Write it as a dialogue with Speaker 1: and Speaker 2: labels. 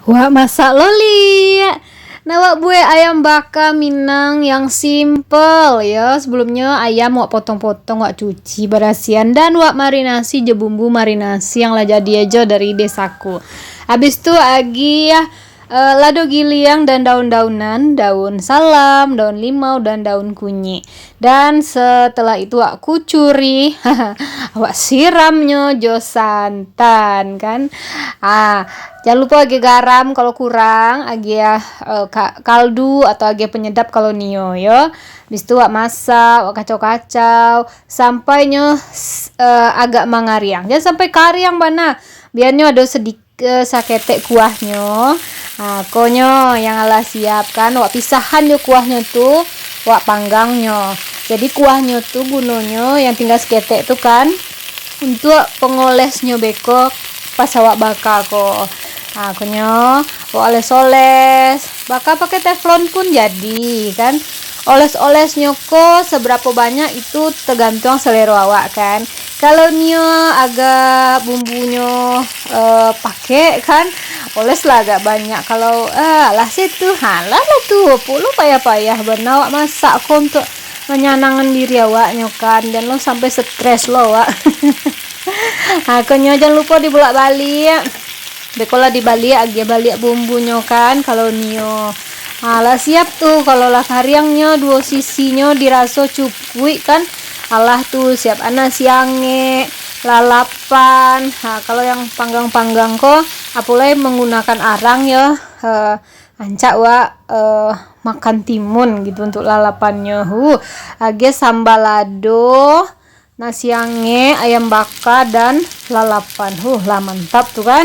Speaker 1: Wah, masak loli. Nah, wak bue ayam bakar Minang yang simple ya. Sebelumnya ayam wak potong-potong, wak cuci berasian dan wak marinasi je bumbu marinasi yang lah jadi aja dari desaku. Habis tu agi ya lado giliang dan daun-daunan, daun salam, daun limau dan daun kunyit. Dan setelah itu wak kucuri, wak siramnya jo santan kan. Jangan lupa agi garam kalau kurang, agi ya kaldu atau agi penyedap kalau nio yo. Habis itu wak masak, wak kacau-kacau sampainya agak mengariang. Jangan sampai kariang bana. Biarnya ada sedikit saketek kuahnya. Konyo yang ala siapkan wak pisahan yo kuahnya tuh, wak panggangnya. Jadi kuahnya tuh gunanya yang tinggal seketek tuh kan untuk pengolesnya beko pas awak bakar kok. Konyo wak oles-oles, bakar pakai teflon pun jadi kan. Oles-olesnya kok seberapa banyak itu tergantung selera awak kan. Kalau nio agak bumbunya pakai kan, oles lah agak banyak. Kalau lah situ halah lah tuh puluh payah-payah benar awak masak kok untuk menyenangkan diri awaknya kan, dan lo sampai stres lo wak. Konyo jangan lupa dibolak-balik. Bekola dibalik agi balik bumbunya kan kalau nio. Lah siap tuh kalau lah kariangnya dua sisinya dirasa cukup kan. Alah tuh siap anak siange lalapan. Kalau yang panggang-panggang kok apulai menggunakan arang ya. Ancak wak makan timun gitu untuk lalapannya. Age sambal lado, nasi ange, ayam bakar dan lalapan. Lah mantap tuh kan.